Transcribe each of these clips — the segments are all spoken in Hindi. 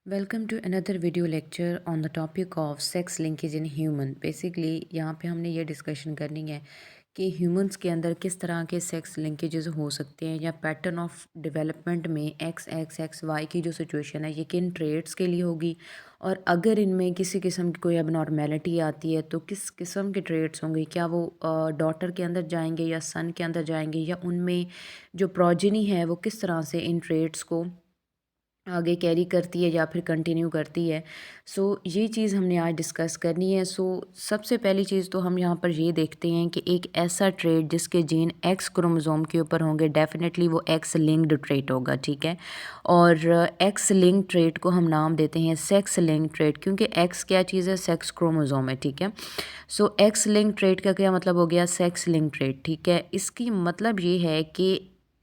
Welcome to another video lecture on the topic of sex linkage in human. Basically यहाँ पे हमने ये डिस्कशन करनी है कि ह्यूमंस के अंदर किस तरह के सेक्स लिंकेजेस हो सकते हैं या पैटर्न ऑफ डेवलपमेंट में एक्स एक्स एक्स वाई की जो सिचुएशन है ये किन ट्रेड्स के लिए होगी, और अगर इनमें किसी किस्म की कोई अबनॉर्मेलिटी आती है तो किस किस्म के ट्रेड्स होंगे। क्या वो डॉटर के अंदर जाएंगे या सन के अंदर जाएंगे, या उनमें जो प्रोजेनी है वो किस तरह से इन ट्रेड्स को आगे कैरी करती है या फिर कंटिन्यू करती है। सो ये चीज़ हमने आज डिस्कस करनी है। सो सबसे पहली चीज़ तो हम यहाँ पर ये देखते हैं कि एक ऐसा ट्रेट जिसके जीन एक्स क्रोमोसोम के ऊपर होंगे, डेफिनेटली वो एक्स लिंक्ड ट्रेट होगा, ठीक है। और एक्स लिंक ट्रेट को हम नाम देते हैं सेक्स लिंक ट्रेट, क्योंकि एक्स क्या चीज़ है, सेक्स क्रोमोसोम है, ठीक है। सो एक्स लिंक ट्रेट का क्या मतलब हो गया, सेक्स लिंक ट्रेट, ठीक है। इसकी मतलब ये है कि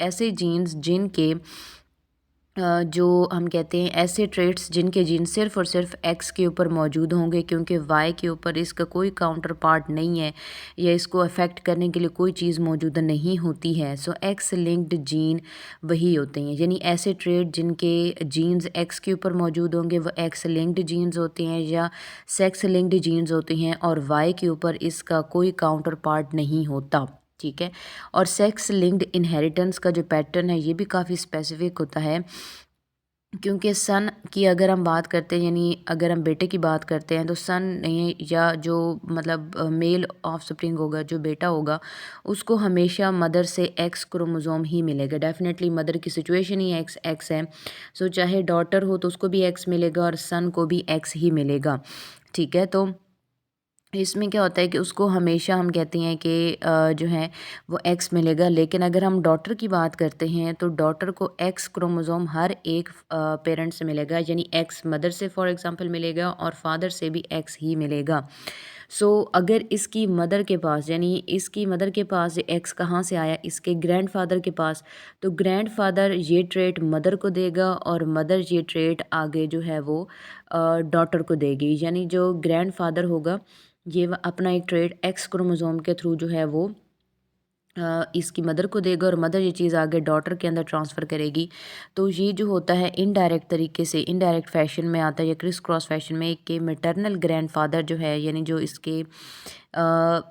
ऐसे जीन्स जिनके जो हम कहते हैं ऐसे ट्रेट्स जिनके जीन सिर्फ़ और सिर्फ एक्स के ऊपर मौजूद होंगे, क्योंकि वाई के ऊपर इसका कोई काउंटर पार्ट नहीं है या इसको अफेक्ट करने के लिए कोई चीज़ मौजूद नहीं होती है। सो एक्स लिंक्ड जीन वही होते हैं, यानी ऐसे ट्रेट जिनके जीन्स एक्स के ऊपर मौजूद होंगे वो एक्स लिंक्ड जीन्स होते हैं या सेक्स लिंक्ड जीन्स होते हैं, और वाई के ऊपर इसका कोई काउंटर पार्ट नहीं होता, ठीक है। और सेक्स लिंक्ड इनहेरिटेंस का जो पैटर्न है ये भी काफ़ी स्पेसिफिक होता है, क्योंकि सन की अगर हम बात करते हैं, यानी अगर हम बेटे की बात करते हैं तो सन नहीं, या जो मतलब मेल ऑफ स्प्रिंग होगा, जो बेटा होगा उसको हमेशा मदर से एक्स क्रोमोसोम ही मिलेगा। डेफिनेटली मदर की सिचुएशन ही एक्स एक्स है। सो चाहे डॉटर हो तो उसको भी एक्स मिलेगा और सन को भी एक्स ही मिलेगा, ठीक है। तो इसमें क्या होता है कि उसको हमेशा हम कहते हैं कि जो है वो एक्स मिलेगा। लेकिन अगर हम डॉटर की बात करते हैं तो डॉटर को एक्स क्रोमोसोम हर एक पेरेंट से मिलेगा, यानी एक्स मदर से फॉर एग्जांपल मिलेगा और फादर से भी एक्स ही मिलेगा। सो अगर इसकी मदर के पास, यानी इसकी मदर के पास एक्स कहाँ से आया, इसके ग्रैंडफादर के पास, तो ग्रैंडफादर ये ट्रेट मदर को देगा और मदर ये ट्रेट आगे जो है वो डॉटर को देगी। यानी जो ग्रैंडफादर होगा ये अपना एक ट्रेट एक्स क्रोमोसोम के थ्रू जो है वो इसकी मदर को देगा, और मदर ये चीज़ आगे डॉटर के अंदर ट्रांसफ़र करेगी। तो ये जो होता है इनडायरेक्ट तरीके से, इनडायरेक्ट फैशन में आता है या क्रिस क्रॉस फैशन में, कि मैटरनल ग्रैंडफादर जो है, यानी जो इसके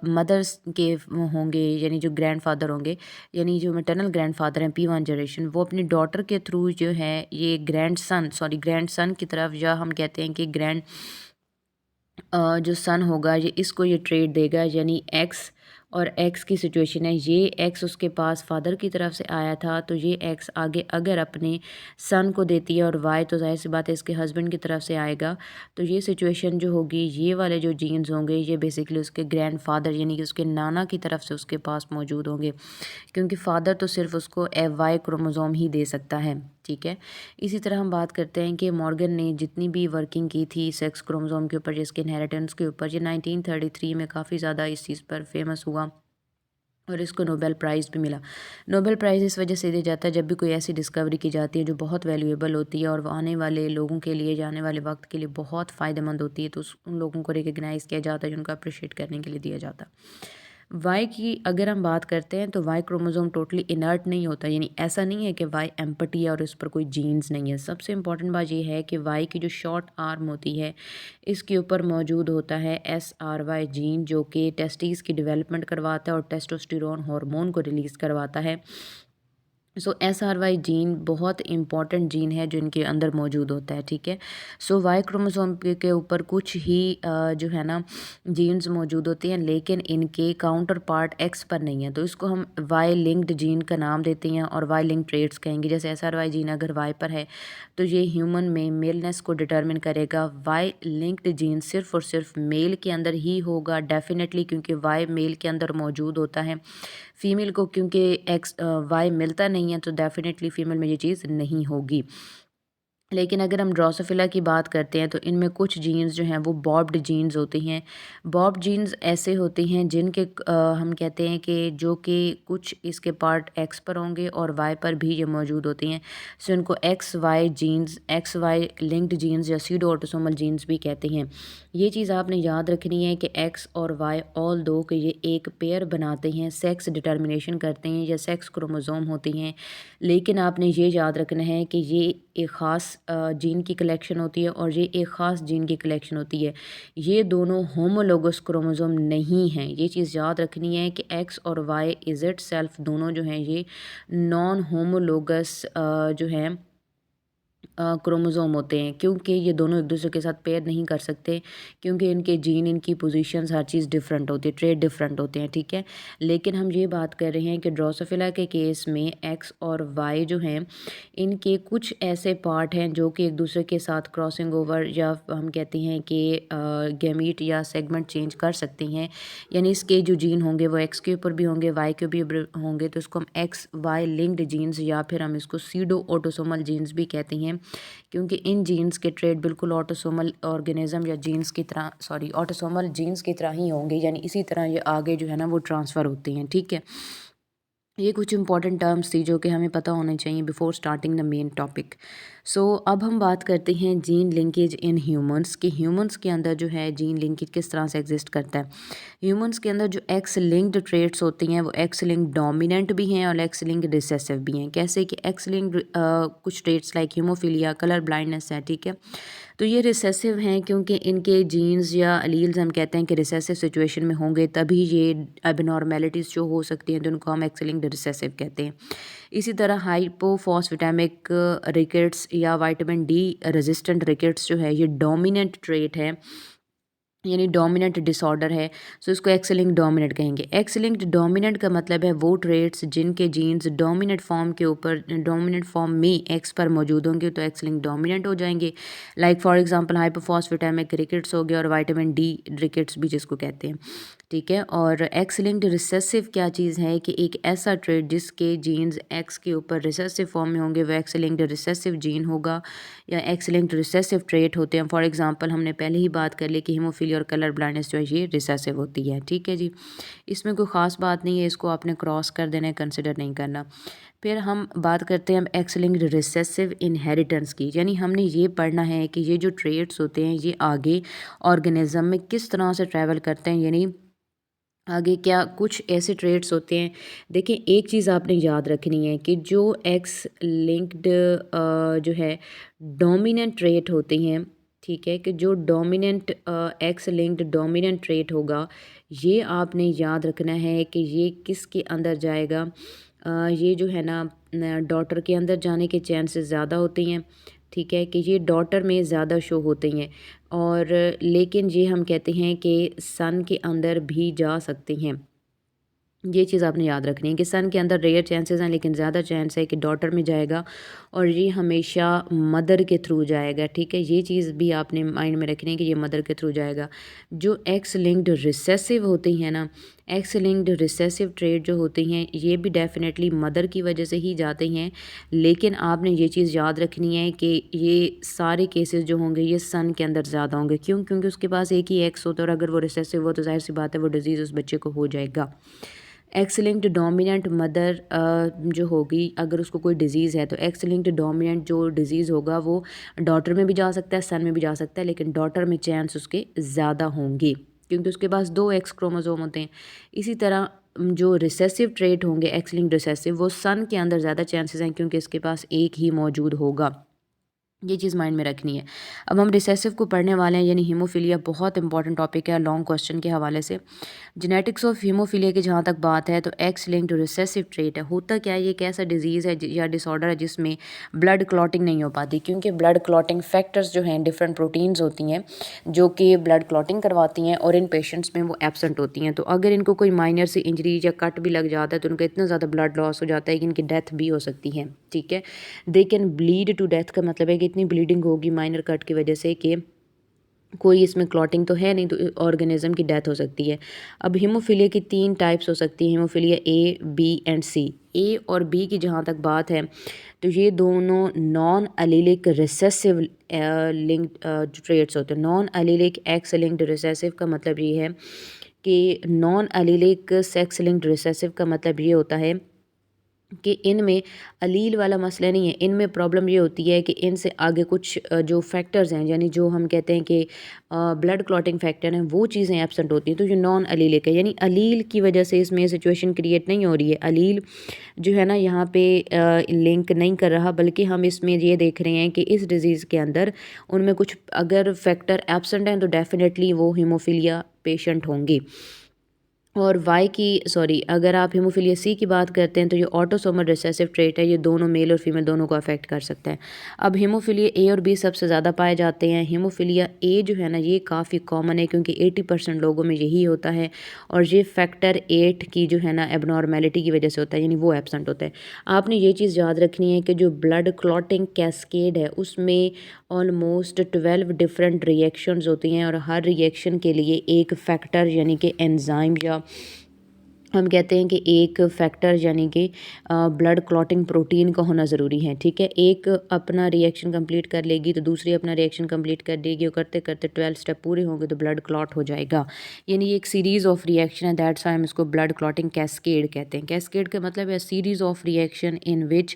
मदर्स के होंगे, यानी जो ग्रैंडफादर होंगे, यानी जो मैटरनल ग्रैंडफादर हैं P1 जनरेशन, वो अपनी डॉटर के थ्रू जो है ये ग्रैंडसन की तरफ, या हम कहते हैं कि जो सन होगा ये इसको ये ट्रेड देगा, यानी एक्स और एक्स की सिचुएशन है, ये एक्स उसके पास फादर की तरफ से आया था, तो ये एक्स आगे अगर अपने सन को देती है, और वाई तो जाहिर सी बात है इसके हस्बैंड की तरफ से आएगा, तो ये सिचुएशन जो होगी, ये वाले जो जीन्स होंगे ये बेसिकली उसके ग्रैंडफादर यानी कि उसके नाना की तरफ से उसके पास मौजूद होंगे, क्योंकि फादर तो सिर्फ उसको वाई क्रोमोसोम ही दे सकता है, ठीक है। इसी तरह हम बात करते हैं कि मॉर्गन ने जितनी भी वर्किंग की थी सेक्स क्रोमोसोम के ऊपर, जिसके इनहेरिटेंस के ऊपर, ये 1933 में काफ़ी ज़्यादा इस चीज़ पर फेमस हुआ और इसको नोबेल प्राइज़ भी मिला। नोबेल प्राइज़ इस वजह से दिया जाता है जब भी कोई ऐसी डिस्कवरी की जाती है जो बहुत वैल्यूएबल होती है और वो आने वाले लोगों के लिए, जाने वाले वक्त के लिए बहुत फ़ायदेमंद होती है, तो उन लोगों को रिकग्नाइज़ किया जाता है, जिनको अप्रिशिएट करने के लिए दिया जाता है। वाई की अगर हम बात करते हैं तो वाई क्रोमोसोम टोटली इनर्ट नहीं होता, यानी ऐसा नहीं है कि वाई एम्पटी है और इस पर कोई जीन्स नहीं है। सबसे इम्पॉर्टेंट बात ये है कि वाई की जो शॉर्ट आर्म होती है इसके ऊपर मौजूद होता है SRY जीन, जो कि टेस्टिस की डेवलपमेंट करवाता है और टेस्टोस्टेरोन हार्मोन को रिलीज़ करवाता है। सो SRY जीन बहुत इंपॉर्टेंट जीन है जो इनके अंदर मौजूद होता है, ठीक है। सो वाई क्रोमोसोम के ऊपर कुछ ही जो है ना जीन्स मौजूद होते हैं, लेकिन इनके काउंटर पार्ट एक्स पर नहीं है, तो इसको हम वाई लिंक्ड जीन का नाम देते हैं और वाई लिंक्ड ट्रेट्स कहेंगे। जैसे SRY जीन अगर वाई पर है तो ये ह्यूमन में मेलनेस को डिटरमिन करेगा। वाई लिंक्ड जीन सिर्फ और सिर्फ मेल के अंदर ही होगा डेफिनेटली, क्योंकि वाई मेल के अंदर मौजूद होता है। फीमेल को क्योंकि वाई मिलता नहीं है तो डेफिनेटली फीमेल में ये चीज़ नहीं होगी। लेकिन अगर हम ड्रोसोफिला की बात करते हैं तो इनमें कुछ जीन्स जो हैं वो बॉब्ड जीन्स होती हैं। बॉब्ड जीन्स ऐसे होते हैं जिनके हम कहते हैं कि जो कि कुछ इसके पार्ट एक्स पर होंगे और वाई पर भी ये मौजूद होती हैं। सो इनको एक्स वाई लिंक्ड जीन्स या सीडो ऑटोसोमल जीन्स भी कहते हैं। ये चीज़ आपने याद रखनी है कि एक्स और वाई ऑल दो के ये एक पेयर बनाते हैं, सेक्स डिटर्मिनेशन करते हैं या सेक्स क्रोमोसोम होती हैं। लेकिन आपने ये याद रखना है कि ये एक ख़ास जीन की कलेक्शन होती है और ये एक ख़ास जीन की कलेक्शन होती है। ये दोनों होमोलोगस क्रोमोसोम नहीं हैं। ये चीज़ याद रखनी है कि एक्स और वाई इज़ इट सेल्फ दोनों जो हैं ये नॉन होमोलोगस जो हैं क्रोमोसोम होते हैं, क्योंकि ये दोनों एक दूसरे के साथ पेयर नहीं कर सकते, क्योंकि इनके जीन, इनकी पोजीशंस, हर चीज़ डिफरेंट होती है, ट्रेट डिफरेंट होते हैं, ठीक है। लेकिन हम ये बात कर रहे हैं कि ड्रोसोफिला के केस में एक्स और वाई जो हैं इनके कुछ ऐसे पार्ट हैं जो कि एक दूसरे के साथ क्रॉसिंग ओवर या हम कहते हैं कि गैमीट या सेगमेंट चेंज कर सकते हैं। यानी इसके जो जीन होंगे वो एक्स के ऊपर भी होंगे, वाई के ऊपर होंगे, तो इसको हम एक्स वाई लिंक्ड जीन्स या फिर हम इसको सीडो ऑटोसोमल जीन्स भी कहते हैं, क्योंकि इन जीन्स के ट्रेड बिल्कुल ऑटोसोमल ऑर्गेनिज्म या जीन्स की तरह ऑटोसोमल जीन्स की तरह ही होंगे, यानी इसी तरह ये आगे जो है ना वो ट्रांसफ़र होते हैं, ठीक है। ये कुछ इंपॉर्टेंट टर्म्स थी जो कि हमें पता होने चाहिए before starting the main topic. So अब हम बात करते हैं जीन लिंकेज इन ह्यूमंस कि ह्यूमंस के अंदर जो है जीन लिंकेज किस तरह से एग्जिस्ट करता है। ह्यूमंस के अंदर जो एक्स लिंक्ड ट्रेट्स होती हैं वो एक्स लिंक्ड डोमिनेंट भी हैं और एक्स लिंक्ड रिसेसिव भी हैं। कैसे कि एक्स लिंक्ड कुछ traits like haemophilia, colour blindness है, ठीक है। तो ये रिसेसिव हैं क्योंकि इनके जीन्स या अलील्स हम कहते हैं कि रिसेसिव सिचुएशन में होंगे तभी ये एबनॉर्मेलिटीज़ जो हो सकती हैं तो उनको हम एक्स लिंक्ड रिसेसिव कहते हैं। इसी तरह हाइपोफॉस्फेटामिक रिकेट्स या विटामिन डी रेजिस्टेंट रिकेट्स जो है ये डोमिनेंट ट्रेट है, यानी डोमिनेंट डिसऑर्डर है। सो इसको एक्स लिंक्ड डोमिनेंट कहेंगे। एक्स लिंक्ड डोमिनेंट का मतलब है वो ट्रेट्स जिनके जीन्स डोमिनेंट फॉर्म के ऊपर डोमिनेंट फॉर्म में एक्स पर मौजूद होंगे तो एक्स लिंक्ड डोमिनेंट हो जाएंगे। लाइक फॉर एग्जांपल हाइपोफॉस्फेटामिक रिकेट्स हो गया और विटामिन डी रिकेट्स भी जिसको कहते हैं, ठीक है। और एक्स लिंक्ड रिसेसिव क्या चीज़ है कि एक ऐसा ट्रेट जिसके जीन्स एक्स के ऊपर रिसेसिव फॉर्म में होंगे वो एक्स लिंक्ड रिसेसिव जीन होगा या एक्स लिंक्ड रिसेसिव ट्रेट होते हैं। फॉर एग्जांपल हमने पहले ही बात कर ली कि हीमोफीलिया और कलर ब्लाइंडनेस जो है ये रिसेसिव होती है, ठीक है जी। इसमें कोई ख़ास बात नहीं है, इसको आपने क्रॉस कर देना है, कंसिडर नहीं करना। फिर हम बात करते हैं एक्स लिंक्ड रिसेसिव इनहेरिटेंस की, यानी हमने ये पढ़ना है कि ये जो ट्रेट्स होते हैं ये आगे ऑर्गेनिज्म में किस तरह से ट्रैवल करते हैं, यानी आगे क्या कुछ ऐसे ट्रेड्स होते हैं। देखिए एक चीज़ आपने याद रखनी है कि जो एक्स लिंक्ड जो है डोमिनेंट ट्रेट होते हैं, ठीक है, कि जो dominant x linked dominant trait होगा ये आपने याद रखना है कि ये किसके अंदर जाएगा। ये जो है ना डॉटर के अंदर जाने के चांसेस ज़्यादा होते हैं, ठीक है, कि ये डॉटर में ज़्यादा शो होते हैं। और लेकिन ये हम कहते हैं कि सन के अंदर भी जा सकते हैं। ये चीज़ आपने याद रखनी है कि सन के अंदर रेयर चांसेस हैं लेकिन ज़्यादा चांस है कि डॉटर में जाएगा और ये हमेशा मदर के थ्रू जाएगा, ठीक है। ये चीज़ भी आपने माइंड में रखनी है कि ये मदर के थ्रू जाएगा। जो एक्स लिंक्ड रिसेसिव होती हैं ना, एक्स लिंक्ड रिसेसिव ट्रेट जो होती हैं ये भी डेफिनेटली मदर की वजह से ही जाते हैं, लेकिन आपने ये चीज़ याद रखनी है कि ये सारे केसेस जो होंगे ये सन के अंदर ज़्यादा होंगे। क्यों? क्योंकि उसके पास एक ही एक्स होता है और अगर वो रिसेसिव हो तो ज़ाहिर सी बात है वो डिज़ीज़ उस बच्चे को हो जाएगा। एक्स लिंक्ड डोमिनेंट मदर जो होगी अगर उसको कोई डिज़ीज़ है तो एक्स लिंक्ड डोमिनेंट जो डिज़ीज़ होगा वो डॉटर में भी जा सकता है, सन में भी जा सकता है, लेकिन डॉटर में चांस उसके ज़्यादा होंगे क्योंकि उसके पास 2 एक्स क्रोमोसोम होते हैं। इसी तरह जो रिसेसिव ट्रेट होंगे एक्स लिंक्ड रिसेसिव वो सन के अंदर ज़्यादा चांसेस हैं क्योंकि इसके पास एक ही मौजूद होगा। ये चीज़ माइंड में रखनी है। अब हम रिसेसिव को पढ़ने वाले हैं, यानी हीमोफीलिया बहुत इंपॉर्टेंट टॉपिक है लॉन्ग क्वेश्चन के हवाले से। जेनेटिक्स ऑफ हीमोफीलिया की जहाँ तक बात है तो एक्स लिंक्ड रिसेसिव ट्रेट है। होता क्या है, ये एक ऐसा डिजीज़ है या डिसऑर्डर है जिसमें ब्लड क्लॉटिंग नहीं हो पाती, क्योंकि ब्लड क्लॉटिंग फैक्टर्स जो हैं डिफरेंट प्रोटीन्स होती हैं जो कि ब्लड क्लॉटिंग करवाती हैं और इन पेशेंट्स में वो एब्सेंट होती हैं। तो अगर इनको कोई माइनर सी इंजरी या कट भी लग जाता है तो उनका इतना ज़्यादा ब्लड लॉस हो जाता है कि इनकी डेथ भी हो सकती है, ठीक है। They can bleed to death का मतलब है कि इतनी ब्लीडिंग होगी माइनर कट की वजह से कि कोई इसमें क्लॉटिंग तो है नहीं तो ऑर्गेनिज्म की डेथ हो सकती है। अब हीमोफीलिया की 3 टाइप्स हो सकती हैं, हीमोफीलिया ए, बी एंड सी। ए और बी की जहाँ तक बात है तो ये दोनों non allelic recessive linked traits होते हैं। Non allelic x linked recessive का मतलब ये है कि non allelic sex linked recessive का मतलब ये होता है कि इनमें अलील वाला मसला नहीं है, इनमें प्रॉब्लम ये होती है कि इनसे आगे कुछ जो फैक्टर्स हैं, यानी जो हम कहते हैं कि ब्लड क्लॉटिंग फैक्टर हैं, वो चीज़ें एब्सेंट होती हैं। तो जो नॉन अलीलिक है, यानी अलील की वजह से इसमें सिचुएशन क्रिएट नहीं हो रही है, अलील जो है ना यहाँ पे लिंक नहीं कर रहा, बल्कि हम इसमें ये देख रहे हैं कि इस डिज़ीज़ के अंदर उनमें कुछ अगर फैक्टर एब्सेंट हैं तो डेफिनेटली वो हीमोफीलिया पेशेंट होंगे। और वाई की सॉरी अगर आप हीमोफीलिया सी की बात करते हैं तो ये ऑटोसोमल रिसेसिव ट्रेट है, ये दोनों मेल और फीमेल दोनों को अफेक्ट कर सकता है। अब हीमोफीलिया ए और बी सबसे ज़्यादा पाए जाते हैं। हीमोफीलिया ए जो है ना ये काफ़ी कॉमन है क्योंकि 80% लोगों में यही होता है, और ये फैक्टर 8 की जो है ना एबनॉर्मेलिटी की वजह से होता है, यानी वो एब्सेंट होता है। आपने ये चीज़ याद रखनी है कि जो ब्लड क्लॉटिंग कैस्केड है उसमें ऑलमोस्ट 12 डिफरेंट रिएक्शंस होती हैं, और हर रिएक्शन के लिए एक फैक्टर यानी कि एंजाइम, या हम कहते हैं कि एक फैक्टर यानी कि ब्लड क्लॉटिंग प्रोटीन का होना ज़रूरी है। ठीक है, एक अपना रिएक्शन कंप्लीट कर लेगी तो दूसरी अपना रिएक्शन कंप्लीट कर देगी, और करते करते 12 स्टेप पूरे होंगे तो ब्लड क्लॉट हो जाएगा। यानी ये एक सीरीज़ ऑफ रिएक्शन है, दैट्स व्हाई हम इसको ब्लड क्लॉटिंग कैस्केड कहते हैं। कैस्केड का मतलब है series of reaction in which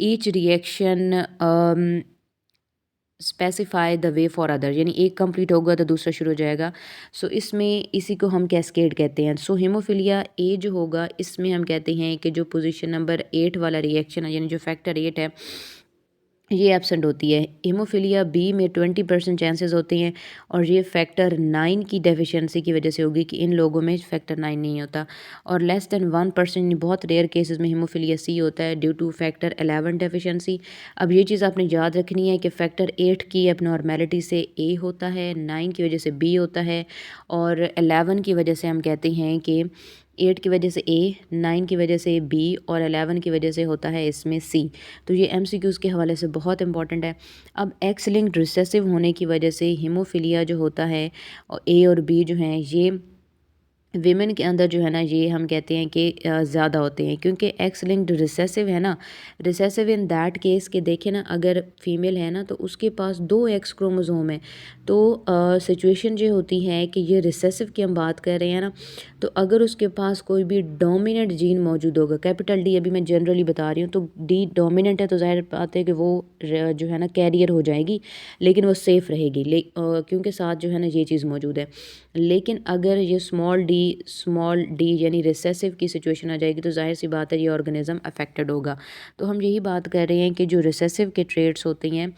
each reaction specify the way for other, यानी एक कंप्लीट होगा तो दूसरा शुरू हो जाएगा। सो इसमें इसी को हम कैस्केड कहते हैं। सो हीमोफीलिया ए जो होगा इसमें हम कहते हैं कि जो पोजीशन नंबर 8 वाला रिएक्शन है, यानी जो फैक्टर 8 है, ये एब्सेंट होती है। हीमोफीलिया बी में 20% चांसेस होते हैं, और ये फैक्टर 9 की डेफिशिएंसी की वजह से होगी कि इन लोगों में फैक्टर 9 नहीं होता। और लेस दैन 1% बहुत रेयर केसेस में हीमोफीलिया सी होता है ड्यू टू फैक्टर 11 डेफिशिएंसी। अब ये चीज़ आपने याद रखनी है कि फैक्टर 8 की एबनॉर्मेलिटी से ए होता है, 9 की वजह से बी होता है, और 11 की वजह से हम कहते हैं कि 8 की वजह से ए, 9 की वजह से बी, और 11 की वजह से होता है इसमें सी। तो ये एमसीक्यूज़ के हवाले से बहुत इंपॉर्टेंट है। अब एक्स लिंक्ड रिसेसिव होने की वजह से हीमोफीलिया जो होता है, और ए और बी जो हैं ये विमेन के अंदर जो है ना ये हम कहते हैं कि ज़्यादा होते हैं, क्योंकि एक्स लिंक्ड रिसेसिव है ना। रिसेसिव इन दैट केस के देखें ना, अगर फीमेल है ना तो उसके पास 2 एक्स क्रोमोसोम है, तो सिचुएशन ये होती है कि ये रिसेसिव की हम बात कर रहे हैं ना, तो अगर उसके पास कोई भी डोमिनेंट जीन मौजूद होगा, कैपिटल डी अभी मैं जनरली बता रही हूँ, तो डी डोमिनेंट है तो जाहिर बात है कि वो जो है ना कैरियर हो जाएगी, लेकिन वो सेफ़ रहेगी क्योंकि साथ जो है ना ये चीज़ मौजूद है। लेकिन अगर ये स्मॉल डी यानी रिसेसिव की सिचुएशन आ जाएगी तो जाहिर सी बात है ये ऑर्गेनिज्म अफेक्टेड होगा। तो हम यही बात कर रहे हैं कि जो रिसेसिव के ट्रेट्स होते हैं,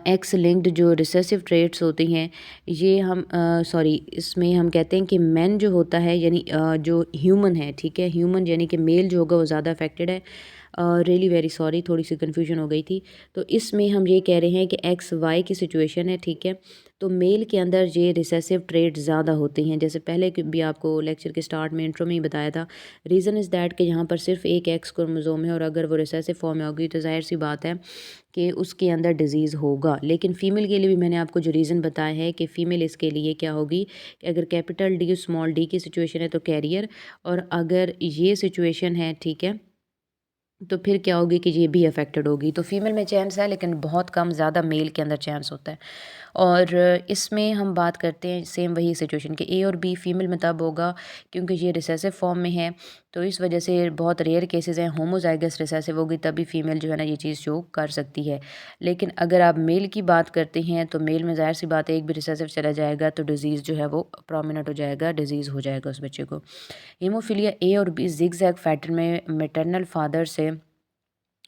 एक्स लिंक्ड जो रिसेसिव ट्रेट्स होती हैं, ये हम सॉरी इसमें हम कहते हैं कि मैन जो होता है, यानी जो ह्यूमन है, ठीक है, ह्यूमन यानी कि मेल जो होगा वो ज़्यादा अफेक्टेड है। रियली वेरी सॉरी, थोड़ी सी कन्फ्यूजन हो गई थी। तो इसमें हम ये कह रहे हैं कि एक्स वाई की सिचुएशन है, ठीक है, तो मेल के अंदर ये रिसेसिव ट्रेट ज़्यादा होती हैं, जैसे पहले भी आपको लेक्चर के स्टार्ट में इंट्रो में ही बताया था। रीज़न इज़ दैट कि यहाँ पर सिर्फ एक एक्स क्रोमोसोम है, और अगर वो रिसेसिव फॉर्म में होगी तो जाहिर सी बात है कि उसके अंदर डिज़ीज़ होगा। लेकिन फ़ीमेल के लिए भी मैंने आपको जो रीज़न बताया है कि फ़ीमेल इसके लिए क्या होगी, कि अगर कैपिटल डी स्मॉल डी की सिचुएशन है तो कैरियर, और अगर ये सिचुएशन है, ठीक है, तो फिर क्या होगी कि ये भी अफेक्टेड होगी। तो फीमेल में चांस है लेकिन बहुत कम, ज़्यादा मेल के अंदर चांस होता है। और इसमें हम बात करते हैं सेम वही सिचुएशन कि ए और बी फीमेल में तब होगा क्योंकि ये रिसेसिव फॉर्म में है, तो इस वजह से बहुत रेयर केसेस हैं, होमोजाइगस रिसेसिव होगी तभी फीमेल जो है ना ये चीज़ शो कर सकती है। लेकिन अगर आप मेल की बात करते हैं तो मेल में ज़ाहिर सी बात है एक भी रिसेसिव चला जाएगा तो डिज़ीज़ जो है वो प्रोमिनेंट हो जाएगा, डिज़ीज़ हो जाएगा उस बच्चे को। हीमोफीलिया ए और बी ज़िगज़ैग पैटर्न में मैटरनल फादर से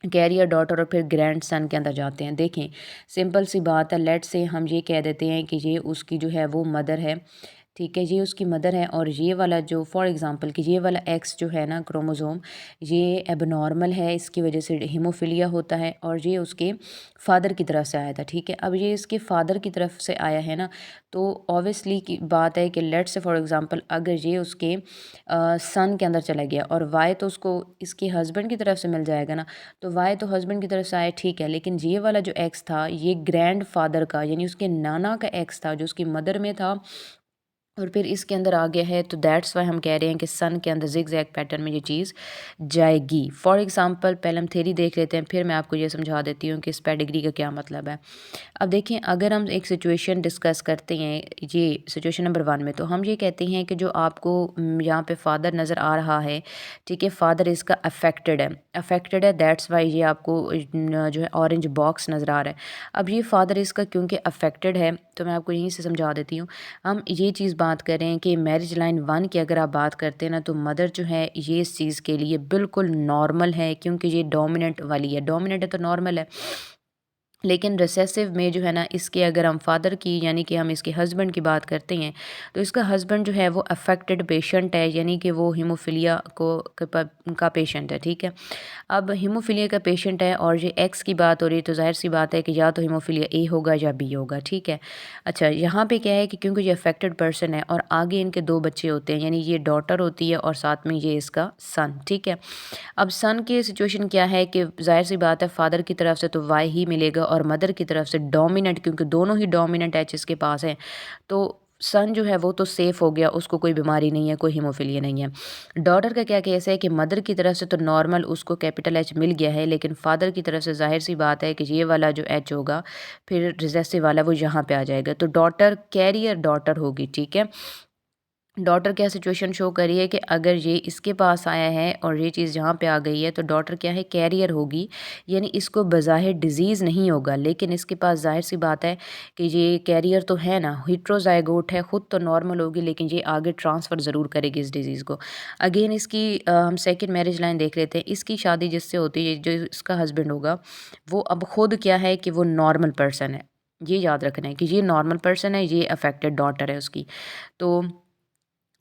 कैरियर डॉटर और फिर ग्रैंड सन के अंदर जाते हैं। देखें, सिंपल सी बात है, लेट से हम ये कह देते हैं कि ये उसकी जो है वो मदर है, ठीक है, ये उसकी मदर है, और ये वाला जो फॉर एग्जांपल कि ये वाला एक्स जो है ना क्रोमोसोम, ये एबनॉर्मल है, इसकी वजह से हीमोफीलिया होता है, और ये उसके फादर की तरफ से आया था, ठीक है। अब ये इसके फादर की तरफ से आया है ना, तो ऑब्वियसली की बात है कि लेट से फॉर एग्जांपल अगर ये उसके सन के अंदर चला गया, और वाई तो उसको इसके हस्बैंड की तरफ से मिल जाएगा ना, तो वाई तो हस्बैंड की तरफ से आया, ठीक है, लेकिन ये वाला जो एक्स था ये ग्रैंड फादर का यानी उसके नाना का एक्स था जो उसकी मदर में था, और फिर इसके अंदर आ गया है, तो दैट्स वाई हम कह रहे हैं कि सन के अंदर जिग जैग पैटर्न में ये चीज़ जाएगी। फॉर एग्जांपल पहले हम थ्योरी देख लेते हैं, फिर मैं आपको ये समझा देती हूँ कि इस पेडिग्री का क्या मतलब है। अब देखिए, अगर हम एक सिचुएशन डिस्कस करते हैं, ये सिचुएशन नंबर 1 में, तो हम ये कहते हैं कि जो आपको यहाँ पे फादर नज़र आ रहा है, ठीक है, फादर इसका अफेक्टेड है, दैट्स वाई ये आपको जो है ऑरेंज बॉक्स नज़र आ रहा है। अब ये फादर इसका क्योंकि अफेक्टेड है, तो मैं आपको यहीं से समझा देती हूँ। हम ये चीज़ बात कर रहे हैं कि मैरिज लाइन 1 की अगर आप बात करते हैं ना, तो मदर जो है ये इस चीज़ के लिए बिल्कुल नॉर्मल है, क्योंकि ये डोमिनेंट वाली है, डोमिनेंट है तो नॉर्मल है। लेकिन रिसेसिव में जो है ना, इसके अगर हम फादर की यानी कि हम इसके हस्बैंड की बात करते हैं, तो इसका हस्बैंड जो है वो अफेक्टेड पेशेंट है, यानी कि वो हीमोफीलिया का पेशेंट है, ठीक है। अब हीमोफीलिया का पेशेंट है और ये एक्स की बात हो रही है, तो ज़ाहिर सी बात है कि या तो हीमोफीलिया ए होगा या बी होगा, ठीक है। अच्छा, यहाँ पे क्या है कि क्योंकि ये अफेक्टेड पर्सन है और आगे इनके 2 बच्चे होते हैं, यानी ये डॉटर होती है और साथ में ये इसका सन, ठीक है। अब सन की सिचुएशन क्या है कि ज़ाहिर-सी बात है, फादर की तरफ से तो वाई ही मिलेगा और मदर की तरफ से डोमिनेंट, क्योंकि दोनों ही डोमिनेंट एच इसके पास हैं, तो सन जो है वो तो सेफ़ हो गया, उसको कोई बीमारी नहीं है, कोई हीमोफीलिया नहीं है। डॉटर का क्या केस है कि मदर की तरफ से तो नॉर्मल उसको कैपिटल एच मिल गया है, लेकिन फादर की तरफ से ज़ाहिर-सी बात है कि ये वाला जो एच होगा, फिर रिसेसिव वाला वो यहाँ पे आ जाएगा, तो डॉटर कैरियर डॉटर होगी, ठीक है। डॉटर क्या सिचुएशन शो करी है कि अगर ये इसके पास आया है और ये चीज़ यहाँ पे आ गई है, तो डॉटर क्या है, कैरियर होगी, यानी इसको बज़ाहिर डिज़ीज़ नहीं होगा, लेकिन इसके पास ज़ाहिर सी बात है कि ये कैरियर तो है ना, हेटेरोज़ाइगोट है, ख़ुद तो नॉर्मल होगी, लेकिन ये आगे ट्रांसफ़र ज़रूर करेगी इस डिज़ीज़ को। अगेन इसकी हम सेकंड मैरिज लाइन देख लेते हैं। इसकी शादी जिससे होती है, जो इसका हस्बैंड होगा, वो अब खुद क्या है कि वो नॉर्मल पर्सन है। ये याद रखना है कि ये नॉर्मल पर्सन है, ये अफेक्टेड डॉटर है उसकी। तो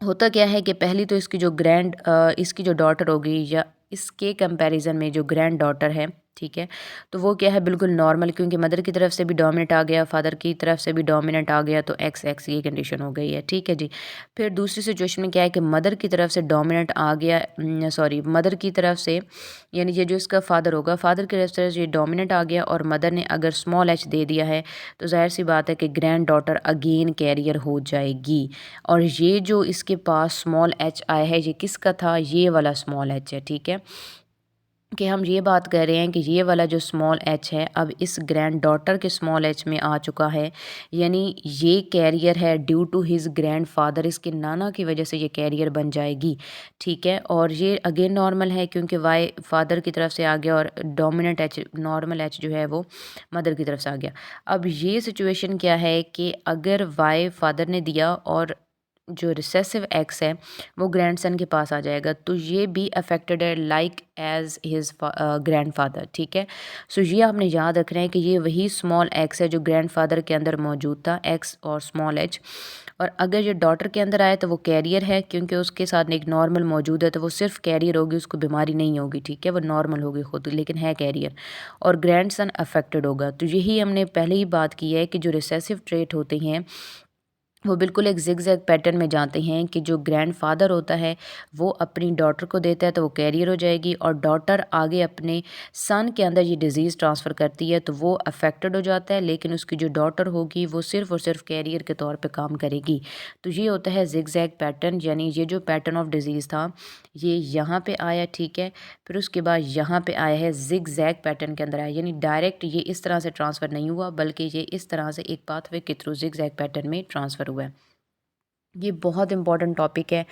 होता क्या है कि पहली तो इसकी जो डॉटर होगी, या इसके कंपैरिजन में जो ग्रैंड डॉटर है, ठीक है, तो वो क्या है, बिल्कुल नॉर्मल, क्योंकि मदर की तरफ से भी डोमिनेंट आ गया, फादर की तरफ से भी डोमिनेंट आ गया, तो एक्स एक्स ये कंडीशन हो गई है, ठीक है जी। फिर दूसरी सिचुएशन में क्या है कि मदर की तरफ से डोमिनेंट आ गया, सॉरी, मदर की तरफ से, यानी ये जो इसका फादर होगा, फादर की तरफ से ये डोमिनेंट आ गया और मदर ने अगर स्मॉल एच दे दिया है, तो जाहिर सी बात है कि ग्रैंड डॉटर अगेन कैरियर हो जाएगी। और ये जो इसके पास स्मॉल एच आया है, ये किसका था, ये वाला स्मॉल एच है, ठीक है, कि हम ये बात कर रहे हैं कि ये वाला जो स्मॉल एच है, अब इस ग्रैंड डॉटर के स्मॉल एच में आ चुका है, यानी ये कैरियर है due to his grandfather, इसके नाना की वजह से ये कैरियर बन जाएगी, ठीक है। और ये अगेन नॉर्मल है, क्योंकि वाई फादर की तरफ से आ गया और डोमिनेंट एच, नॉर्मल एच जो है वो मदर की तरफ से आ गया। अब ये सिचुएशन क्या है कि अगर वाई फादर ने दिया और जो रिसेसिव एक्स है वो ग्रैंडसन के पास आ जाएगा, तो ये भी अफेक्टेड है लाइक एज हिज ग्रैंडफादर, ठीक है। सो ये आपने याद रखना है कि ये वही स्मॉल एक्स है जो ग्रैंडफादर के अंदर मौजूद था, एक्स और स्मॉल एच। और अगर ये डॉटर के अंदर आए तो वो कैरियर है, क्योंकि उसके साथ एक नॉर्मल मौजूद है, तो वो सिर्फ कैरियर होगी, उसको बीमारी नहीं होगी, ठीक है, वो नॉर्मल होगी खुद, लेकिन है कैरियर। और ग्रैंडसन अफेक्टेड होगा। तो यही हमने पहले ही बात की है कि जो रिसेसिव ट्रेट होते हैं वो बिल्कुल एक ज़िग-ज़ैग पैटर्न में जाते हैं कि जो ग्रैंडफ़ादर होता है वो अपनी डॉटर को देता है, तो वो कैरियर हो जाएगी, और डॉटर आगे अपने सन के अंदर ये डिज़ीज़ ट्रांसफ़र करती है, तो वो अफेक्टेड हो जाता है, लेकिन उसकी जो डॉटर होगी वो सिर्फ़ और सिर्फ कैरियर के तौर पे काम करेगी। तो ये होता है ज़िग-ज़ैग पैटर्न, यानी ये जो पैटर्न ऑफ डिज़ीज़ था ये यहाँ पे आया, ठीक है, फिर उसके बाद यहाँ पे आया है, ज़िग-ज़ैग पैटर्न के अंदर आया, यानी डायरेक्ट ये इस तरह से ट्रांसफ़र नहीं हुआ, बल्कि ये इस तरह से एक पाथवे के थ्रू ज़िग-ज़ैग पैटर्न में ट्रांसफ़र हुआ है। ये बहुत इंपॉर्टेंट टॉपिक है।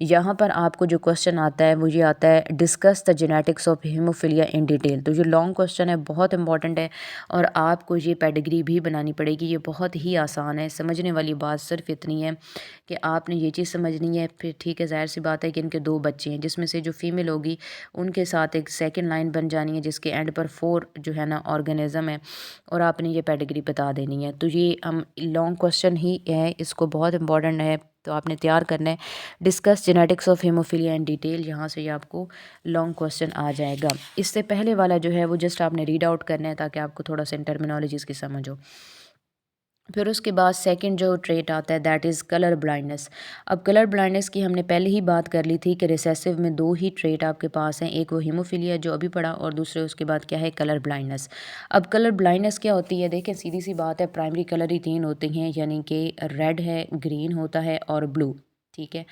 यहाँ पर आपको जो क्वेश्चन आता है वो ये आता है, discuss the genetics of haemophilia in detail. तो ये लॉन्ग क्वेश्चन है, बहुत इंपॉर्टेंट है, और आपको ये पेडिग्री भी बनानी पड़ेगी। ये बहुत ही आसान है, समझने वाली बात सिर्फ इतनी है कि आपने ये चीज़ समझनी है। फिर ठीक है, ज़ाहिर सी बात है कि इनके 2 बच्चे हैं, जिसमें से जो फीमेल होगी उनके साथ एक सेकेंड लाइन बन जानी है, जिसके एंड पर 4 जो है ना ऑर्गेनिज़म है, और आपने ये पेडिग्री बता देनी है। तो ये हम लॉन्ग क्वेश्चन ही है, इसको बहुत इंपॉर्टेंट है, तो आपने तैयार करना है। Discuss genetics of haemophilia in detail, यहाँ से ये आपको लॉन्ग क्वेश्चन आ जाएगा। इससे पहले वाला जो है वो जस्ट आपने रीड आउट करना है, ताकि आपको थोड़ा सा टर्मिनोलॉजीज़ की समझ हो। फिर उसके बाद सेकंड जो ट्रेट आता है दैट इज़ कलर ब्लाइंडनेस। अब कलर ब्लाइंडनेस की हमने पहले ही बात कर ली थी कि रिसेसिव में दो ही ट्रेट आपके पास हैं, एक वो हीमोफीलिया जो अभी पढ़ा और दूसरे उसके बाद क्या है कलर ब्लाइंडनेस। अब कलर ब्लाइंडनेस क्या होती है, देखें सीधी सी बात है, प्राइमरी कलर ही तीन होते हैं, यानी कि रेड है, ग्रीन होता है और ब्लू। ठीक है।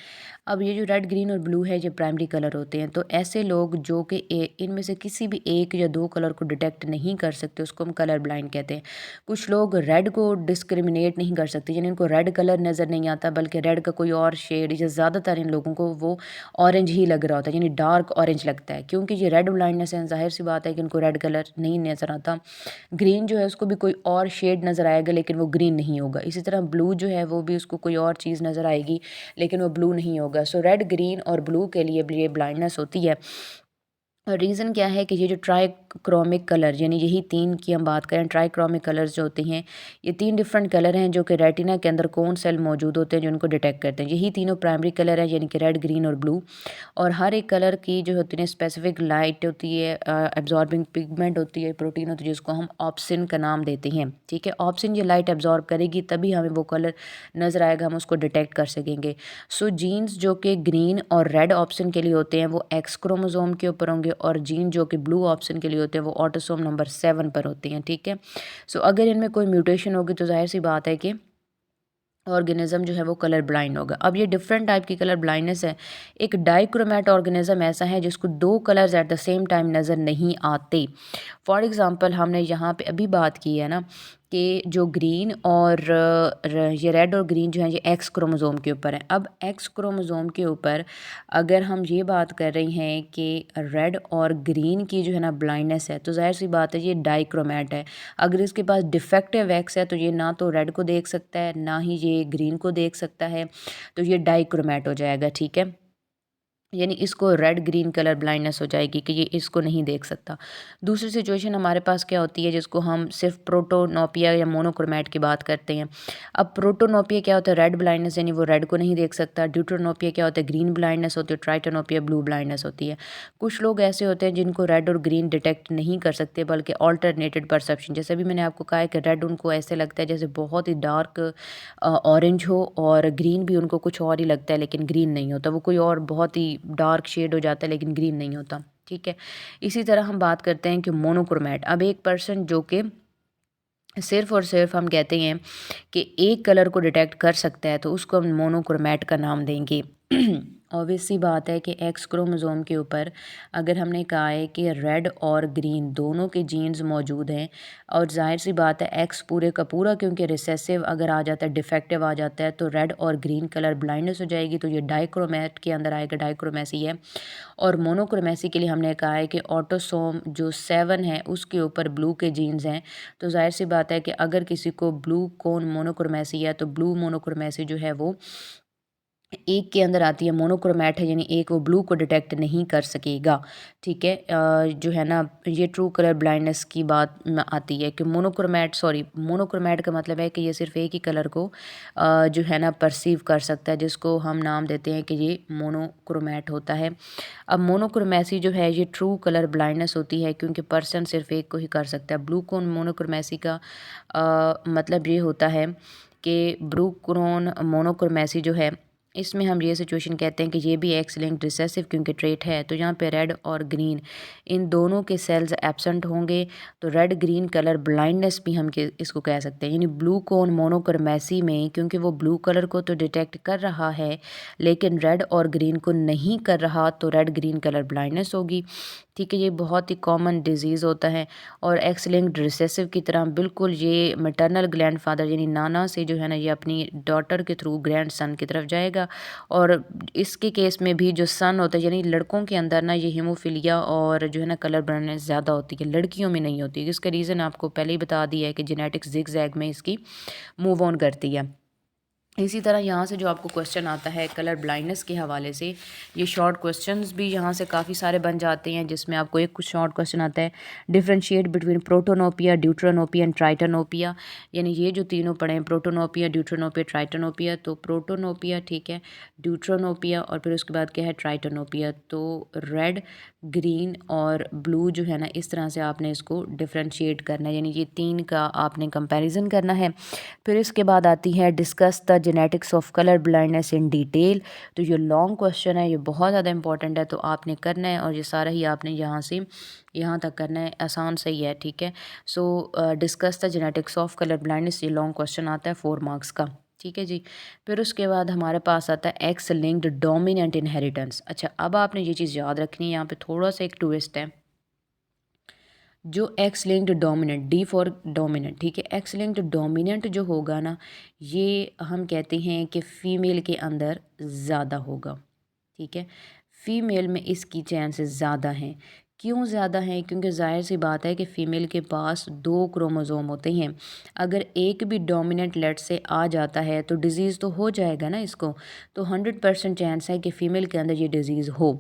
अब ये जो रेड ग्रीन और ब्लू है ये प्राइमरी कलर होते हैं। तो ऐसे लोग जो कि इनमें से किसी भी एक या दो कलर को डिटेक्ट नहीं कर सकते उसको हम कलर ब्लाइंड कहते हैं। कुछ लोग रेड को डिस्क्रिमिनेट नहीं कर सकते, यानी इनको रेड कलर नज़र नहीं आता बल्कि रेड का कोई और शेड, या ज़्यादातर इन लोगों को वो ऑरेंज ही लग रहा होता है, यानी डार्क ऑरेंज लगता है। क्योंकि ये रेड ब्लाइंडनेस है, जाहिर सी बात है कि इनको रेड कलर नहीं नज़र आता। ग्रीन जो है उसको भी कोई और शेड नज़र आएगा लेकिन वो ग्रीन नहीं होगा। इसी तरह ब्लू जो है वो भी उसको कोई और चीज़ नज़र आएगी लेकिन वो ब्लू नहीं होगा। सो रेड ग्रीन और ब्लू के लिए ये ब्लाइंडनेस होती है। और रीज़न क्या है कि ये जो ट्राइक्रोमिक कलर, यानी यही तीन की हम बात करें, ट्राइक्रोमिक कलर्स जो होते हैं ये तीन डिफरेंट कलर हैं जो कि रेटिना के अंदर कौन सेल मौजूद होते हैं जो उनको डिटेक्ट करते हैं। यही तीनों प्राइमरी कलर हैं, यानी कि रेड ग्रीन और ब्लू। और हर एक कलर की जो होती है स्पेसिफिक लाइट होती है, एब्जॉर्बिंग पिगमेंट होती है, प्रोटीन होती है जिसको हम ऑप्सिन का नाम देते हैं। ठीक है, ऑप्सिन ये लाइट एब्जॉर्ब करेगी तभी हमें वो कलर नज़र आएगा, हम उसको डिटेक्ट कर सकेंगे। सो जीन्स जो कि ग्रीन और रेड ऑप्शन के लिए होते हैं वो एक्स क्रोमोसोम के ऊपर होंगे, और जीन जो कि ब्लू ऑप्शन के लिए होते हैं वो ऑटोसोम नंबर 7 पर होती हैं। ठीक है। सो अगर इनमें कोई म्यूटेशन होगी तो जाहिर सी बात है कि ऑर्गेनिज्म जो है वो कलर ब्लाइंड होगा। अब ये डिफरेंट टाइप की कलर ब्लाइंडनेस है। एक डाइक्रोमेट ऑर्गेनिज्म ऐसा है जिसको दो colours at the same time नज़र नहीं आते। फॉर एग्ज़ाम्पल हमने यहाँ पे अभी बात की है ना कि जो ग्रीन और ये रेड और ग्रीन जो है ये एक्स क्रोमोसोम के ऊपर है। अब एक्स क्रोमोसोम के ऊपर अगर हम ये बात कर रहे हैं कि रेड और ग्रीन की जो है ना ब्लाइंडनेस है तो जाहिर सी बात है ये डाइक्रोमेट है। अगर इसके पास डिफेक्टिव एक्स है तो ये ना तो रेड को देख सकता है ना ही ये ग्रीन को देख सकता है, तो ये डाइक्रोमेट हो जाएगा। ठीक है, यानी इसको रेड ग्रीन कलर ब्लाइंडनेस हो जाएगी कि ये इसको नहीं देख सकता। दूसरी सिचुएशन हमारे पास क्या होती है जिसको हम सिर्फ प्रोटोनोपिया या मोनोक्रोमैट की बात करते हैं। अब प्रोटोनोपिया क्या होता है, रेड ब्लाइंडनेस, यानी वो रेड को नहीं देख सकता। ड्यूटरोनोपिया क्या होता है, ग्रीन ब्लाइंडनेस होती है। ट्राइटोनोपिया ब्लू ब्लाइंडनेस होती है। कुछ लोग ऐसे होते हैं जिनको रेड और ग्रीन डिटेक्ट नहीं कर सकते बल्कि ऑल्टरनेटेड परसेप्शन, जैसे भी मैंने आपको कहा है कि रेड उनको ऐसे लगता है जैसे बहुत ही डार्क ऑरेंज हो, और ग्रीन भी उनको कुछ और ही लगता है लेकिन ग्रीन नहीं होता, वो कोई और बहुत ही डार्क शेड हो जाता है लेकिन ग्रीन नहीं होता। ठीक है। इसी तरह हम बात करते हैं कि मोनोक्रोमैट। अब एक पर्सन जो कि सिर्फ और सिर्फ हम कहते हैं कि एक कलर को डिटेक्ट कर सकता है तो उसको हम मोनोक्रोमैट का नाम देंगे। ऑब्वियस सी बात है कि एक्स क्रोमोसोम के ऊपर अगर हमने कहा है कि रेड और ग्रीन दोनों के जीन्स मौजूद हैं, और जाहिर सी बात है एक्स पूरे का पूरा क्योंकि रिसेसिव अगर आ जाता है, डिफेक्टिव आ जाता है तो रेड और ग्रीन कलर ब्लाइंडनेस हो जाएगी, तो ये डाइक्रोमैट के अंदर आएगा, डाइक्रोमेसी है। और मोनोक्रोमेसी के लिए हमने कहा है कि ऑटोसोम जो 7 है उसके ऊपर ब्लू के जीन्स हैं, तो जाहिर सी बात है कि अगर किसी को ब्लू कोन मोनोक्रोमेसी है तो ब्लू मोनोक्रोमेसी जो है वो एक के अंदर आती है, मोनोक्रोमैट है, यानी एक वो ब्लू को डिटेक्ट नहीं कर सकेगा। ठीक है। जो है ना ये ट्रू कलर ब्लाइंडनेस की बात में आती है कि मोनोक्रोमैट का मतलब है कि ये सिर्फ एक ही कलर को जो है ना परसीव कर सकता है, जिसको हम नाम देते हैं कि ये मोनोक्रोमैट होता है। अब मोनोक्रोमेसी जो है ये ट्रू कलर ब्लाइंडनेस होती है क्योंकि पर्सन सिर्फ एक को ही कर सकता है। ब्लू कोन मोनोक्रोमेसी का मतलब ये होता है कि ब्लू कोन मोनोक्रोमेसी जो है इसमें हम ये सिचुएशन कहते हैं कि ये भी एक्स लिंक्ड रिसेसिव क्योंकि ट्रेट है, तो यहाँ पे रेड और ग्रीन इन दोनों के सेल्स एब्सेंट होंगे, तो रेड ग्रीन कलर ब्लाइंडनेस भी हम इसको कह सकते हैं। यानी ब्लू कोन मोनोक्रोमेसी में क्योंकि वो ब्लू कलर को तो डिटेक्ट कर रहा है लेकिन रेड और ग्रीन को नहीं कर रहा, तो रेड ग्रीन कलर ब्लाइंडनेस होगी। ठीक है, ये बहुत ही कॉमन डिजीज़ होता है। और एक्स लिंक्ड रिसेसिव की तरह बिल्कुल ये मैटरनल ग्रैंडफादर यानी नाना से जो है ना ये अपनी डॉटर के थ्रू ग्रैंड सन की तरफ जाएगा। और इसके केस में भी जो सन होता है यानी लड़कों के अंदर ना ये हीमोफीलिया और जो है ना कलर ब्लाइंडनेस ज़्यादा होती है, लड़कियों में नहीं होती। इसका रीज़न आपको पहले ही बता दिया है कि जेनेटिक्स जिग-जैग में इसकी मूव ऑन करती है। इसी तरह यहाँ से जो आपको क्वेश्चन आता है कलर ब्लाइंडनेस के हवाले से, ये शॉर्ट क्वेश्चंस भी यहाँ से काफ़ी सारे बन जाते हैं, जिसमें आपको एक कुछ शॉर्ट क्वेश्चन आता है डिफरेंशिएट बिटवीन प्रोटोनोपिया, ड्यूटरोनोपिया एंड ट्राइटोनोपिया। यानी ये जो तीनों पढ़े हैं प्रोटोनोपिया, ड्यूटरोनोपिया, ट्राइटोनोपिया, तो प्रोटोनोपिया ठीक है, ड्यूटरोनोपिया और फिर उसके बाद क्या है ट्राइटोनोपिया। तो रेड ग्रीन और ब्लू जो है ना, इस तरह से आपने इसको डिफरेंशिएट करना है, यानी ये 3 का आपने कंपैरिजन करना है। फिर इसके बाद आती है discuss the genetics of colour blindness in detail. तो ये लॉन्ग क्वेश्चन है, ये बहुत ज़्यादा इंपॉर्टेंट है, तो आपने करना है और ये सारा ही आपने यहाँ से यहाँ तक करना है। आसान सही है, ठीक है। सो discuss the genetics of colour blindness, ये लॉन्ग क्वेश्चन आता है 4 मार्क्स का, ठीक है जी। फिर उसके बाद हमारे पास आता है एक्स लिंक्ड डोमिनेंट इनहेरिटेंस। अच्छा, अब आपने ये चीज़ याद रखनी है, यहाँ पे थोड़ा सा एक ट्विस्ट है। जो x linked dominant, D for dominant, ठीक है, एक्स लिंक्ड डोमिनेंट जो होगा ना, ये हम कहते हैं कि फ़ीमेल के अंदर ज़्यादा होगा, ठीक है। फ़ीमेल में इसकी चांसेस ज़्यादा हैं। क्यों ज़्यादा हैं? क्योंकि ज़ाहिर सी बात है कि फ़ीमेल के पास 2 क्रोमोज़ोम होते हैं। अगर एक भी डोमिनेंट लेट से आ जाता है तो डिज़ीज़ तो हो जाएगा ना इसको, तो 100% चांस है कि फ़ीमेल के अंदर ये डिज़ीज़ हो।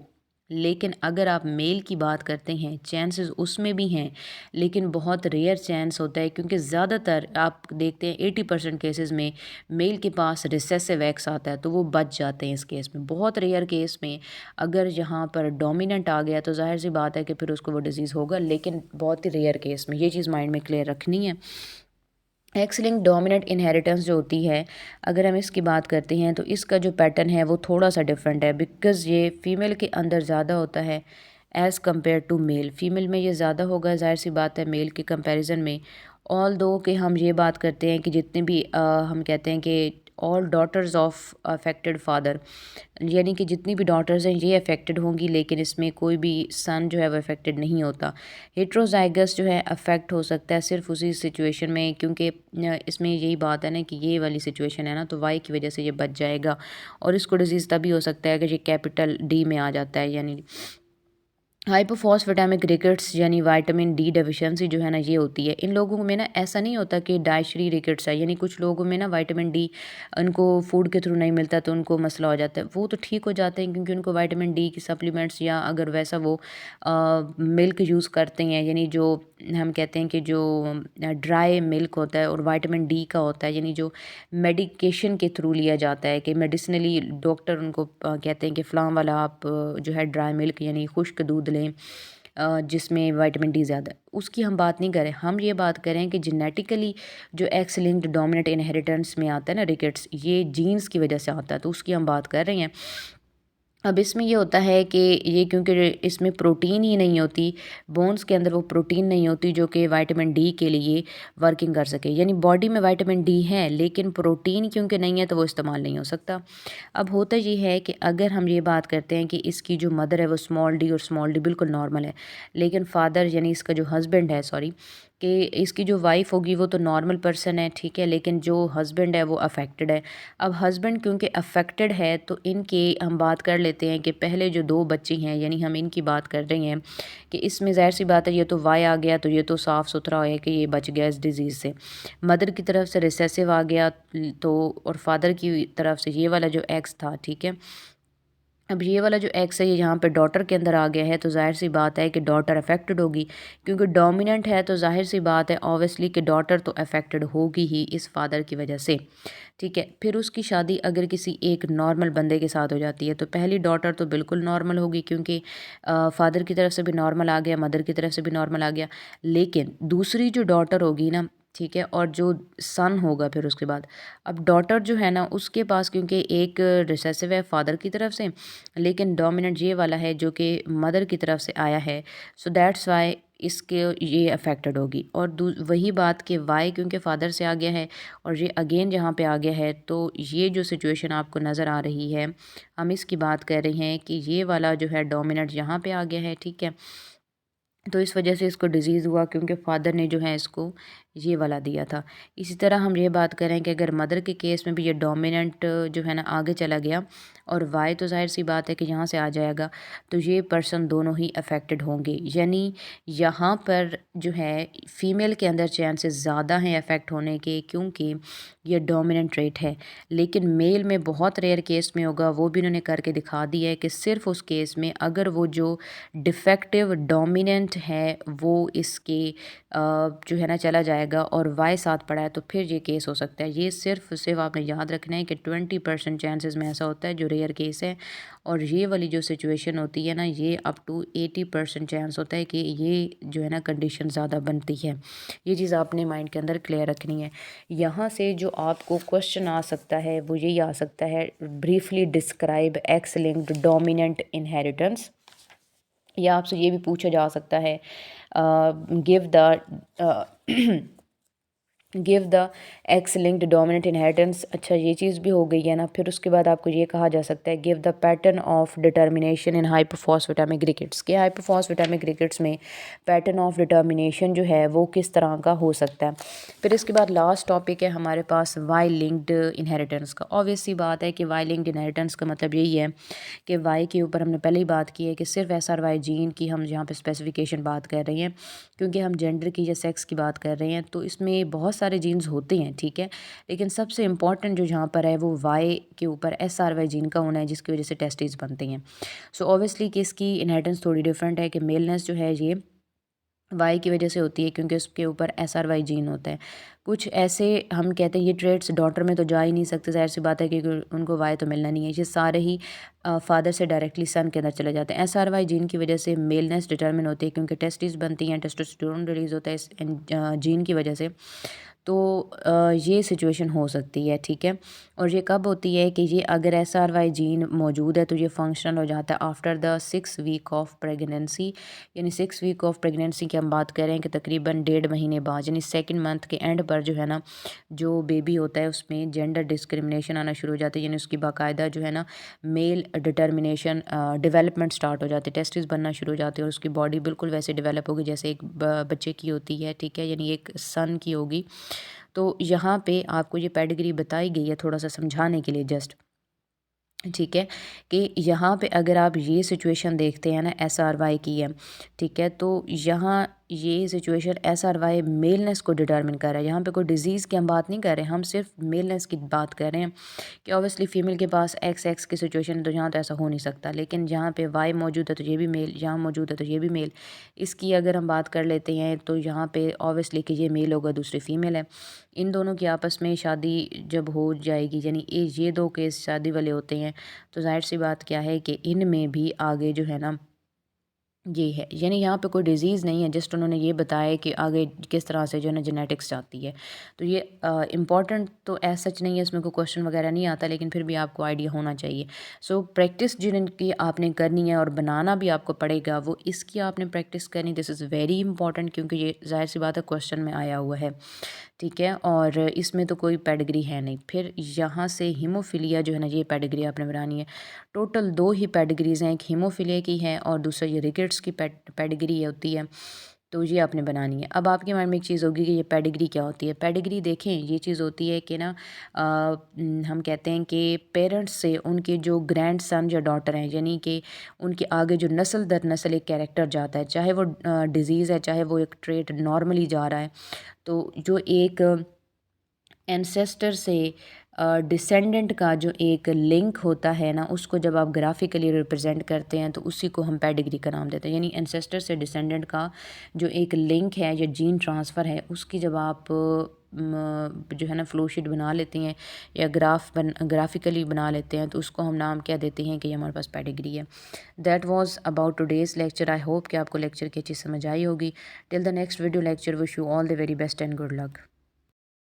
लेकिन अगर आप मेल की बात करते हैं, चांसेस उसमें भी हैं, लेकिन बहुत रेयर चांस होता है, क्योंकि ज़्यादातर आप देखते हैं 80% केसेस में मेल के पास रिसेसिव एक्स आता है, तो वो बच जाते हैं इस केस में। बहुत रेयर केस में अगर यहाँ पर डोमिनेंट आ गया तो ज़ाहिर सी बात है कि फिर उसको वो डिज़ीज़ होगा, लेकिन बहुत ही रेयर केस में। ये चीज़ माइंड में क्लियर रखनी है। एक्स लिंक डोमिनेंट इनहेरिटेंस जो होती है, अगर हम इसकी बात करते हैं तो इसका जो पैटर्न है वो थोड़ा सा डिफरेंट है, बिकॉज़ ये फ़ीमेल के अंदर ज़्यादा होता है as compare to male. Female में ये ज़्यादा होगा, ज़ाहिर सी बात है, मेल के कंपैरिजन में। ऑल दो कि हम ये बात करते हैं कि जितने भी हम कहते हैं कि all daughters of affected father, यानी कि जितनी भी डॉटर्स हैं ये अफेक्टेड होंगी, लेकिन इसमें कोई भी सन जो है वो अफेक्टेड नहीं होता। हेट्रोजाइगस जो है अफेक्ट हो सकता है सिर्फ उसी सिचुएशन में, क्योंकि इसमें यही बात है ना कि ये वाली सिचुएशन है ना, तो वाई की वजह से ये बच जाएगा। और इसको डिजीज़ तभी हो सकता है कि ये कैपिटल डी में आ जाता है, यानी हाइपोफॉस्फेटामिक रिकेट्स, यानी विटामिन डी डेफिशिएंसी जो है ना, ये होती है इन लोगों में ना। ऐसा नहीं होता कि डायशरी रिकेट्स है, यानी कुछ लोगों में ना विटामिन डी उनको फूड के थ्रू नहीं मिलता तो उनको मसला हो जाता है, वो तो ठीक हो जाते हैं क्योंकि उनको विटामिन डी की सप्लीमेंट्स, या अगर वैसा वो मिल्क यूज़ करते हैं, यानी जो हम कहते हैं कि जो ड्राई मिल्क होता है और विटामिन डी का होता है, यानी जो मेडिकेशन के थ्रू लिया जाता है कि मेडिसिनली डॉक्टर उनको कहते हैं कि फ़लाँ वाला आप जो है ड्राई मिल्क यानी खुश्क दूध लें जिसमें विटामिन डी ज़्यादा है, उसकी हम बात नहीं करें। हम ये बात करें कि जेनेटिकली जो एक्स लिंक्ड डोमिनेंट इनहेरिटेंस में आता है ना रिकेट्स, ये जीन्स की वजह से आता है, तो उसकी हम बात कर रहे हैं। अब इसमें ये होता है कि ये क्योंकि इसमें प्रोटीन ही नहीं होती, बोन्स के अंदर वो प्रोटीन नहीं होती जो कि विटामिन डी के लिए वर्किंग कर सके, यानी बॉडी में विटामिन डी है लेकिन प्रोटीन क्योंकि नहीं है तो वो इस्तेमाल नहीं हो सकता। अब होता ये है कि अगर हम ये बात करते हैं कि इसकी जो मदर है वो स्मॉल डी, और स्मॉल डी बिल्कुल नॉर्मल है, लेकिन फादर यानी इसका जो हस्बैंड है, सॉरी, कि इसकी जो वाइफ होगी वो तो नॉर्मल पर्सन है, ठीक है, लेकिन जो हस्बैंड है वो अफेक्टेड है। अब हस्बैंड क्योंकि अफेक्टेड है तो इनके हम बात कर लेते हैं कि पहले जो 2 बच्चे हैं, यानी हम इनकी बात कर रहे हैं कि इसमें ज़ाहिर सी बात है ये तो वाई आ गया, तो ये तो साफ़ सुथरा है कि ये बच गया इस डिज़ीज़ से। मदर की तरफ से रिसेसिव आ गया, तो और फादर की तरफ से ये वाला जो एक्स था, ठीक है। अब ये वाला जो एक्स है ये यहाँ पे डॉटर के अंदर आ गया है, तो ज़ाहिर सी बात है कि डॉटर अफेक्टेड होगी, क्योंकि डोमिनेंट है तो ज़ाहिर सी बात है ऑब्वियसली कि डॉटर तो अफेक्टेड होगी ही इस फादर की वजह से, ठीक है। फिर उसकी शादी अगर किसी एक नॉर्मल बंदे के साथ हो जाती है तो पहली डॉटर तो बिल्कुल नॉर्मल होगी, क्योंकि फादर की तरफ से भी नॉर्मल आ गया, मदर की तरफ से भी नॉर्मल आ गया। लेकिन दूसरी जो डॉटर होगी ना, ठीक है, और जो सन होगा फिर उसके बाद, अब डॉटर जो है ना उसके पास क्योंकि एक रिसेसिव है फादर की तरफ से, लेकिन डोमिनेंट ये वाला है जो कि मदर की तरफ से आया है, सो दैट्स वाई इसके ये अफेक्टेड होगी। और वही बात कि वाई क्योंकि फादर से आ गया है और ये अगेन यहाँ पे आ गया है, तो ये जो सिचुएशन आपको नज़र आ रही है, हम इसकी बात कर रहे हैं कि ये वाला जो है डोमिनेंट यहाँ पे आ गया है, ठीक है। तो इस वजह से इसको डिज़ीज़ हुआ क्योंकि फादर ने जो है इसको ये वाला दिया था। इसी तरह हम ये बात करें कि अगर मदर के केस में भी ये डोमिनेंट जो है ना आगे चला गया और वाई तो ज़ाहिर सी बात है कि यहाँ से आ जाएगा, तो ये पर्सन दोनों ही अफेक्टेड होंगे, यानी यहाँ पर जो है फ़ीमेल के अंदर चांसेस ज़्यादा हैं अफेक्ट होने के, क्योंकि ये डोमिनेंट ट्रेट है। लेकिन मेल में बहुत रेयर केस में होगा, वो भी उन्होंने करके दिखा दिया है कि सिर्फ उस केस में अगर वो जो डिफेक्टिव डोमिनेंट रिजल्ट है वो इसके जो है ना चला जाएगा और वाई साथ पड़ा है, तो फिर ये केस हो सकता है। ये सिर्फ आपने याद रखना है कि 20% चांसेस में ऐसा होता है, जो रेयर केस है। और ये वाली जो सिचुएशन होती है ना, ये अप टू 80% चांस होता है कि ये जो है ना कंडीशन ज़्यादा बनती है। ये चीज़ आपने माइंड के अंदर क्लियर रखनी है। यहाँ से जो आपको क्वेश्चन आ सकता है वो यही आ सकता है, briefly describe x linked dominant inheritance. या आपसे ये भी पूछा जा सकता है, give the give the x linked dominant inheritance. अच्छा, ये चीज़ भी हो गई है ना। फिर उसके बाद आपको ये कहा जा सकता है, give the pattern of determination in hypophosphatemic rickets. के हाइपोफॉस्फेटामिक रिकेट्स में पैटर्न ऑफ डिटर्मिनेशन जो है वो किस तरह का हो सकता है। फिर इसके बाद लास्ट टॉपिक है हमारे पास वाई लिंक्ड इनहेरिटेंस का। ऑब्वियस सी बात है कि वाई लिंक्ड इनहेरिटेंस का मतलब यही है कि वाई के ऊपर हमने पहले ही बात की है कि सिर्फ SRY जीन की हम यहाँ पे स्पेसिफिकेशन बात कर रहे हैं, क्योंकि हम जेंडर की या सेक्स की बात कर रहे हैं। तो इसमें बहुत सारे जीन्स होते हैं, ठीक है, लेकिन सबसे इंपॉर्टेंट जो जहाँ पर है वो वाई के ऊपर SRY जीन का होना है, जिसकी वजह से टेस्टिस बनते हैं। सो ऑब्वियसली कि इसकी इनहेरिटेंस थोड़ी डिफरेंट है कि मेलनेस जो है ये वाई की वजह से होती है, क्योंकि उसके ऊपर SRY जीन होता है। कुछ ऐसे हम कहते हैं ये ट्रेड्स डॉटर में तो जा ही नहीं सकते, ज़ाहिर सी बात है, क्योंकि उनको वाई तो मिलना नहीं है। ये सारे ही फादर से डायरेक्टली सन के अंदर चले जाते हैं। SRY जीन की वजह से मेलनेस डिटरमिन होती है, क्योंकि टेस्टिस बनती हैं, टेस्टोस्टेरोन रिलीज़ होता है इस जीन की वजह से। तो ये सिचुएशन हो सकती है, ठीक है। और ये कब होती है कि ये अगर SRY जीन मौजूद है तो ये फंक्शनल हो जाता है after the 6 week of pregnancy. यानी 6 वीक ऑफ प्रेगनेंसी की हम बात कर रहे हैं कि तकरीबन 1.5 महीने बाद, यानी सेकंड मंथ के एंड पर जो है ना, जो बेबी होता है उसमें जेंडर डिस्क्रिमिनेशन आना शुरू हो जाती है। यानी उसकी बाकायदा जो है ना मेल डिटर्मिनेशन डेवलपमेंट स्टार्ट हो जाती है, टेस्टिस बनना शुरू हो जाती है, और उसकी बॉडी बिल्कुल वैसे डेवलप होगी जैसे एक बच्चे की होती है, ठीक है, यानी एक सन की होगी। तो यहाँ पे आपको ये पेडिग्री बताई गई है थोड़ा सा समझाने के लिए जस्ट, ठीक है, कि यहाँ पे अगर आप ये सिचुएशन देखते हैं ना SRY की है, ठीक है, तो यहाँ ये सिचुएशन SRY मेलनेस को डिटरमिन कर रहा है। यहाँ पे कोई डिजीज़ की हम बात नहीं कर रहे हैं, हम सिर्फ मेलनेस की बात कर रहे हैं कि ऑब्वियसली फीमेल के पास XX की सिचुएशन है, तो यहाँ तो ऐसा हो नहीं सकता। लेकिन जहाँ पे Y मौजूद है तो ये भी मेल, यहाँ मौजूद है तो ये भी मेल। इसकी अगर हम बात कर लेते हैं तो यहाँ पे ऑब्वियसली कि ये मेल होगा, दूसरी फीमेल है। इन दोनों की आपस में शादी जब हो जाएगी, यानी ये दो केस शादी वाले होते हैं, तो जाहिर सी बात क्या है कि इनमें भी आगे जो है ना ये है, यानी यहाँ पे कोई डिज़ीज़ नहीं है, जस्ट उन्होंने ये बताया कि आगे किस तरह से जो है ना जेनेटिक्स जाती है। तो ये इम्पॉर्टेंट तो ऐसा सच नहीं है, इसमें कोई क्वेश्चन वगैरह नहीं आता, लेकिन फिर भी आपको आइडिया होना चाहिए। सो प्रैक्टिस जिनकी आपने करनी है और बनाना भी आपको पड़ेगा, वो इसकी आपने प्रैक्टिस करनी। दिस इज़ वेरी इंपॉर्टेंट, क्योंकि ये ज़ाहिर सी बात है क्वेश्चन में आया हुआ है, ठीक है, और इसमें तो कोई पेडिग्री है नहीं। फिर यहाँ से हीमोफीलिया जो है ना, ये पेडिग्री आपने बनानी है। टोटल 2 ही पेडिग्रीज़ हैं, एक हीमोफीलिया की है और दूसरा ये रिकेट्स की पेडिग्री होती है, तो ये आपने बनानी है। अब आपके माइंड में एक चीज़ होगी कि ये पेडिग्री क्या होती है। पेडिग्री देखें, ये चीज़ होती है कि ना हम कहते हैं कि पेरेंट्स से उनके जो ग्रैंड सन या डॉटर हैं, यानी कि उनके आगे जो नस्ल दर नस्ल एक कैरेक्टर जाता है, चाहे वो डिज़ीज़ है, चाहे वो एक ट्रेट नॉर्मली जा रहा है, तो जो एक एंसेस्टर से डिसेंडेंट का जो एक लिंक होता है ना, उसको जब आप ग्राफिकली रिप्रेजेंट करते हैं तो उसी को हम पेडिग्री का नाम देते हैं। यानी एंसेस्टर से डिसेंडेंट का जो एक लिंक है या जीन ट्रांसफ़र है, उसकी जब आप जो है ना फ्लोशीट बना लेते हैं या ग्राफिकली बना लेते हैं, तो उसको हम नाम क्या देते हैं कि ये हमारे पास पेडिग्री है। That was about today's lecture. I hope कि आपको लेक्चर की अच्छी समझ आई होगी। Till the next video lecture, wish you all the very best and good luck.